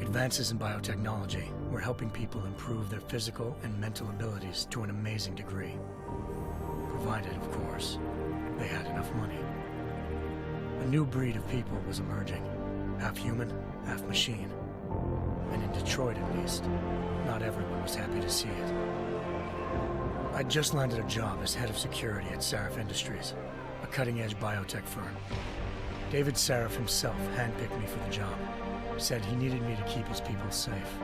Advances in biotechnology were helping people improve their physical and mental abilities to an amazing degree. Provided, of course, they had enough money. A new breed of people was emerging, half human, half machine. And in Detroit, at least, not everyone was happy to see it. I'd just landed a job as head of security at Sarif Industries, a cutting-edge biotech firm. David Sarif himself handpicked me for the job, said he needed me to keep his people safe.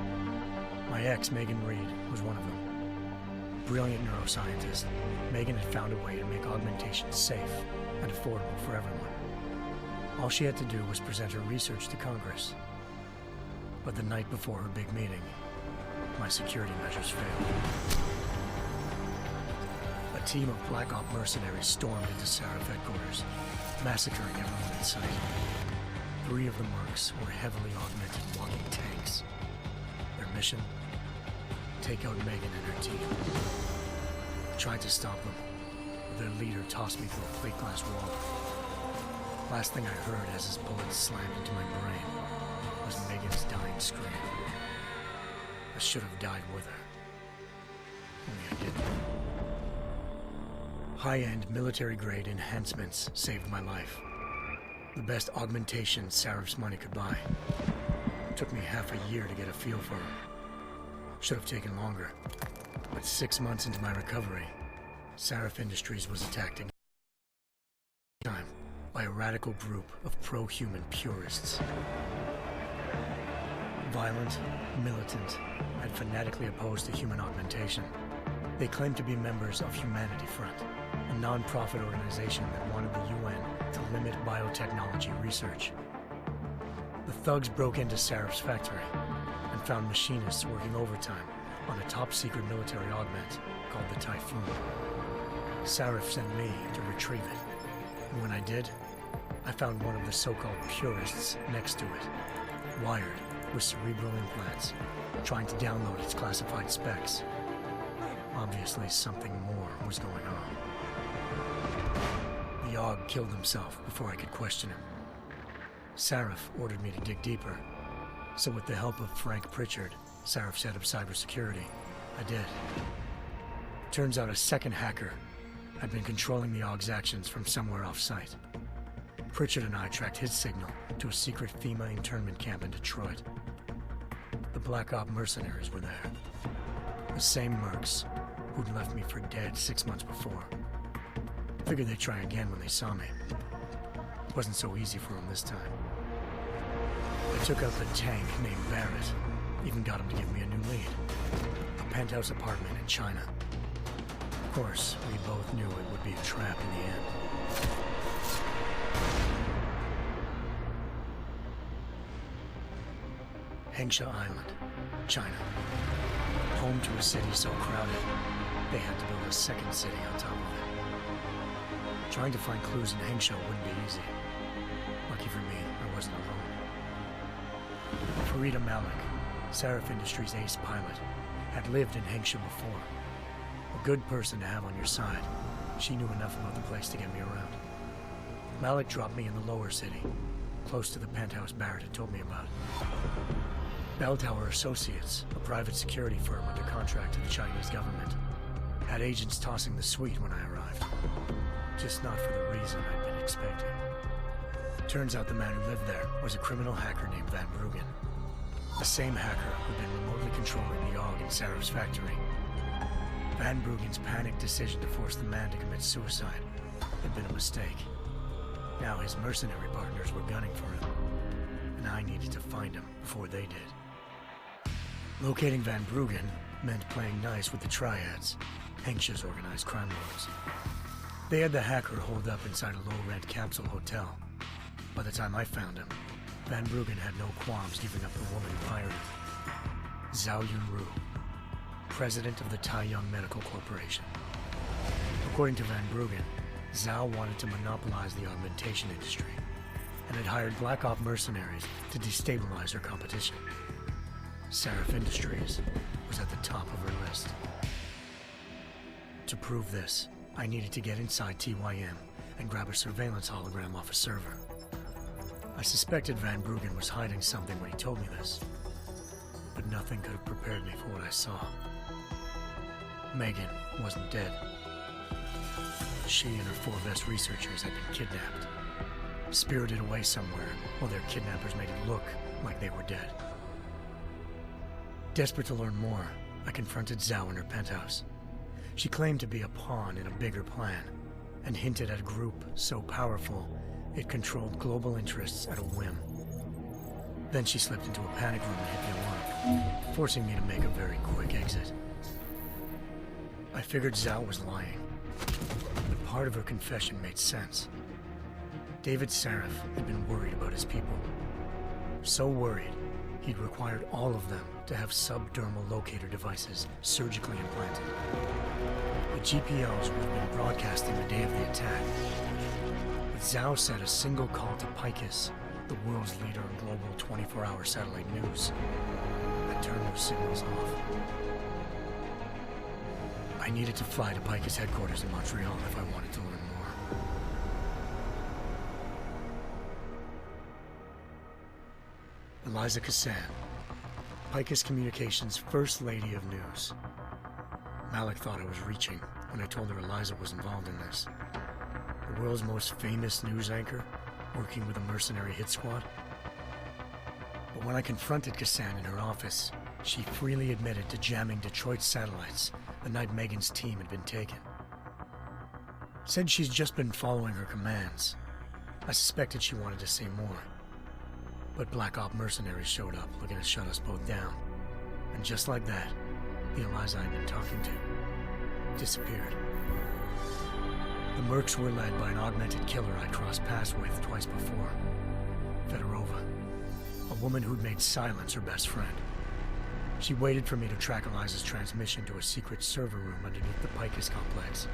My ex, Megan Reed, was one of them. Brilliant neuroscientist, Megan had found a way to make augmentation safe and affordable for everyone. All she had to do was present her research to Congress. But the night before her big meeting, my security measures failed. A team of Black Op mercenaries stormed into Sarif headquarters, massacring everyone in sight. 3 of the mercs were heavily augmented walking tanks. Their mission? Take out Megan and her team. I tried to stop them, but their leader tossed me through a plate glass wall. Last thing I heard as his bullets slammed into my brain was Megan's dying scream. I should have died with her. Only I didn't. High-end military-grade enhancements saved my life. The best augmentation Sarif's money could buy. It took me half a year to get a feel for her. Should have taken longer. But 6 months into my recovery, Sarif Industries was attacked again. This time by a radical group of pro-human purists. Violent, militant, and fanatically opposed to human augmentation. They claimed to be members of Humanity Front, a non-profit organization that wanted the UN to limit biotechnology research. The thugs broke into Sarif's factory and found machinists working overtime on a top-secret military augment called the Typhoon. Sarif sent me to retrieve it, and when I did, I found one of the so-called purists next to it, wired with cerebral implants, trying to download its classified specs. Obviously, something more was going on. The AUG killed himself before I could question him. Sarif ordered me to dig deeper, so with the help of Frank Pritchard, Sarif's head of cybersecurity, I did. Turns out a second hacker had been controlling the AUG's actions from somewhere off-site. Pritchard and I tracked his signal to a secret FEMA internment camp in Detroit. The Black Op mercenaries were there. The same mercs who'd left me for dead 6 months before. Figured they'd try again when they saw me. It wasn't so easy for them this time. I took out the tank named Barrett, even got him to give me a new lead. A penthouse apartment in China. Of course, we both knew it would be a trap in the end. Hengsha Island, China. Home to a city so crowded, they had to build a second city on top of it. Trying to find clues in Hengsha wouldn't be easy. Lucky for me, I wasn't alone. Farida Malik, Sarif Industries' ace pilot, had lived in Hengsha before. A good person to have on your side. She knew enough about the place to get me around. Malik dropped me in the lower city, close to the penthouse Barrett had told me about. Bell Tower Associates, a private security firm under contract to the Chinese government, had agents tossing the suite when I arrived. Just not for the reason I'd been expecting. Turns out the man who lived there was a criminal hacker named Van Bruggen. The same hacker who'd been remotely controlling the AUG in Sarif's factory. Van Bruggen's panicked decision to force the man to commit suicide had been a mistake. Now his mercenary partners were gunning for him, and I needed to find him before they did. Locating Van Bruggen meant playing nice with the Triads, Hengsha's organized crime lords. They had the hacker holed up inside a low-rent capsule hotel. By the time I found him, Van Bruggen had no qualms giving up the woman who hired him. Zhao Yunru, president of the Taiyang Medical Corporation. According to Van Bruggen, Zhao wanted to monopolize the augmentation industry and had hired Black Op mercenaries to destabilize her competition. Sarif Industries was at the top of her list. To prove this, I needed to get inside TYM and grab a surveillance hologram off a server. I suspected Van Bruggen was hiding something when he told me this, nothing could have prepared me for what I saw. Megan wasn't dead. She and her 4 best researchers had been kidnapped, spirited away somewhere while their kidnappers made it look like they were dead. Desperate to learn more, I confronted Zhao in her penthouse. She claimed to be a pawn in a bigger plan, and hinted at a group so powerful it controlled global interests at a whim. Then she slipped into a panic room and hit the alarm, forcing me to make a very quick exit. I figured Zhao was lying, but part of her confession made sense. David Sarif had been worried about his people. So worried, he'd required all of them to have subdermal locator devices surgically implanted. The GPLs would have been broadcasting the day of the attack. But Zhao said a single call to Picus, the world's leader in global 24-hour satellite news, had turned those signals off. I needed to fly to Picus headquarters in Montreal if I wanted to learn more. Eliza Cassan, Picus Communications' First Lady of News. Malik thought I was reaching when I told her Eliza was involved in this. The world's most famous news anchor, working with a mercenary hit squad. But when I confronted Cassan in her office, she freely admitted to jamming Detroit's satellites the night Megan's team had been taken. Said she's just been following her commands. I suspected she wanted to say more. But Black Op mercenaries showed up looking to shut us both down. And just like that, the Eliza I'd been talking to disappeared. The Mercs were led by an augmented killer I'd crossed paths with twice before, Fedorova, a woman who'd made silence her best friend. She waited for me to track Eliza's transmission to a secret server room underneath the Picus complex,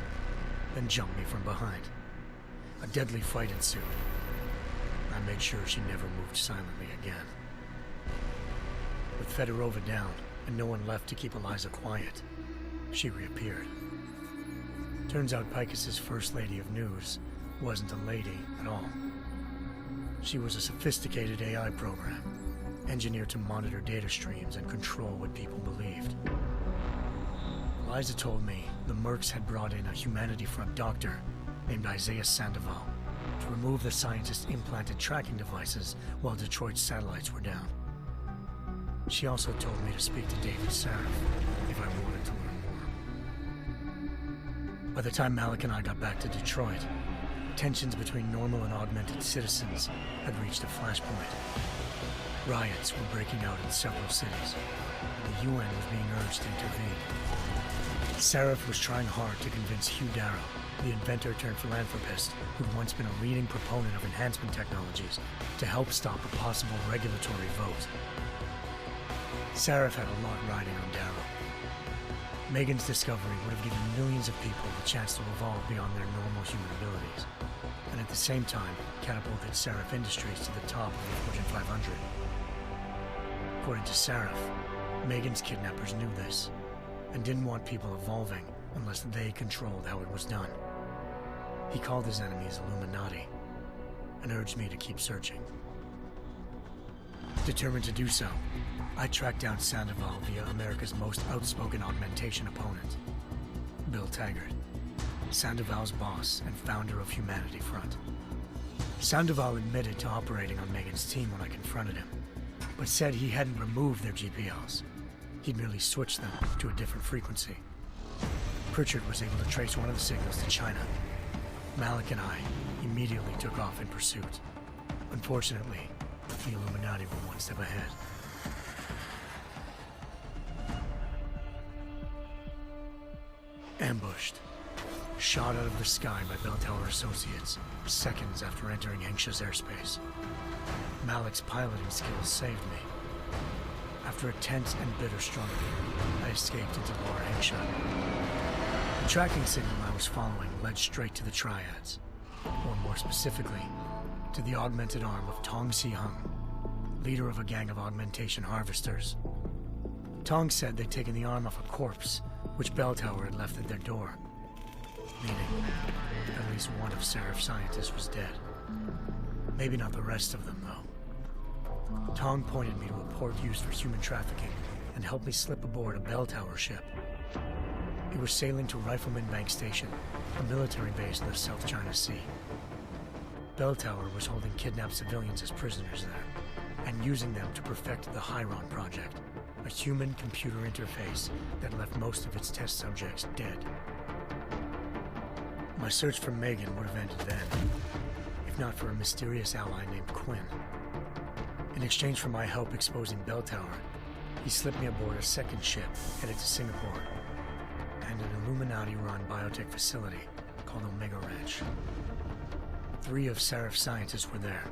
then jumped me from behind. A deadly fight ensued. I made sure she never moved silently again. With Fedorova down, and no one left to keep Eliza quiet, she reappeared. Turns out Picus's First Lady of News wasn't a lady at all. She was a sophisticated AI program, engineered to monitor data streams and control what people believed. Eliza told me the Mercs had brought in a Humanity Front doctor named Isaiah Sandoval to remove the scientist's implanted tracking devices while Detroit's satellites were down. She also told me to speak to David Sarif if I wanted to learn more. By the time Malik and I got back to Detroit, tensions between normal and augmented citizens had reached a flashpoint. Riots were breaking out in several cities, and the UN was being urged to intervene. Sarif was trying hard to convince Hugh Darrow, the inventor-turned-philanthropist who'd once been a leading proponent of enhancement technologies, to help stop a possible regulatory vote. Sarif had a lot riding on Darrow. Megan's discovery would have given millions of people the chance to evolve beyond their normal human abilities, and at the same time catapulted Sarif Industries to the top of the Fortune 500. According to Sarif, Megan's kidnappers knew this, and didn't want people evolving unless they controlled how it was done. He called his enemies Illuminati, and urged me to keep searching. Determined to do so, I tracked down Sandoval via America's most outspoken augmentation opponent, Bill Taggart, Sandoval's boss and founder of Humanity Front. Sandoval admitted to operating on Megan's team when I confronted him, but said he hadn't removed their GPLs. He'd merely switched them to a different frequency. Pritchard was able to trace one of the signals to China. Malik and I immediately took off in pursuit. Unfortunately, the Illuminati were one step ahead. Ambushed. Shot out of the sky by Bell Tower Associates, seconds after entering Hengsha's airspace. Malik's piloting skills saved me. After a tense and bitter struggle, I escaped into Lower Hengsha. The tracking signal I was following led straight to the Triads, or more specifically, to the augmented arm of Tong Si-hung, leader of a gang of augmentation harvesters. Tong said they'd taken the arm off a corpse, which Bell Tower had left at their door, meaning at least one of Sarif's scientists was dead. Maybe not the rest of them, though. Tong pointed me to a port used for human trafficking and helped me slip aboard a bell tower ship. He was sailing to Rifleman Bank Station, a military base in the South China Sea. Bell Tower was holding kidnapped civilians as prisoners there, and using them to perfect the Hyron Project, a human-computer interface that left most of its test subjects dead. My search for Megan would have ended then, if not for a mysterious ally named Quinn. In exchange for my help exposing Bell Tower, he slipped me aboard a second ship headed to Singapore and an Illuminati-run biotech facility called Omega Ranch. 3 of Serif's scientists were there,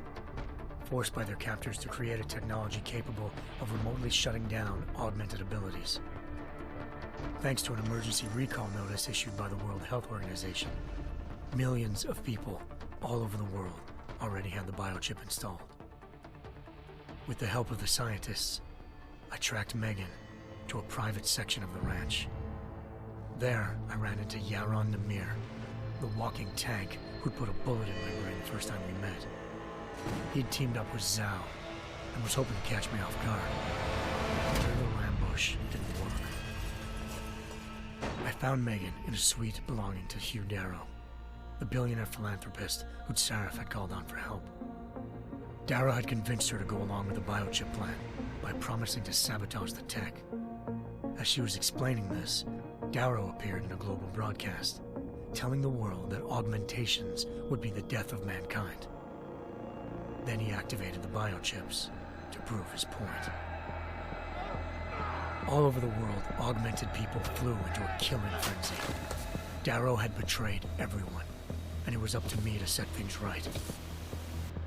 forced by their captors to create a technology capable of remotely shutting down augmented abilities. Thanks to an emergency recall notice issued by the World Health Organization, millions of people all over the world already had the biochip installed. With the help of the scientists, I tracked Megan to a private section of the ranch. There, I ran into Yaron Namir, the walking tank who'd put a bullet in my brain the first time we met. He'd teamed up with Zhao and was hoping to catch me off guard. Their little ambush didn't work. I found Megan in a suite belonging to Hugh Darrow, the billionaire philanthropist who'd Serif had called on for help. Darrow had convinced her to go along with the biochip plan by promising to sabotage the tech. As she was explaining this, Darrow appeared in a global broadcast, telling the world that augmentations would be the death of mankind. Then he activated the biochips to prove his point. All over the world, augmented people flew into a killing frenzy. Darrow had betrayed everyone, and it was up to me to set things right.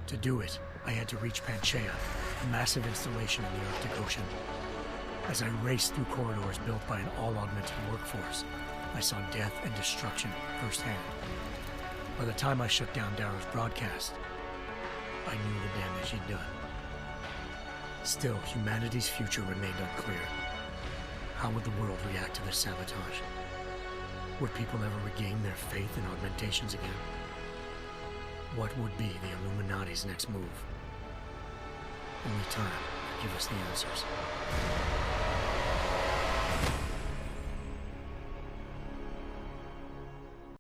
To do it, I had to reach Panchaea, a massive installation in the Arctic Ocean. As I raced through corridors built by an all-augmented workforce, I saw death and destruction firsthand. By the time I shut down Darrow's broadcast, I knew the damage he'd done. Still, humanity's future remained unclear. How would the world react to this sabotage? Would people ever regain their faith in augmentations again? What would be the Illuminati's next move? Only time could give us the answers.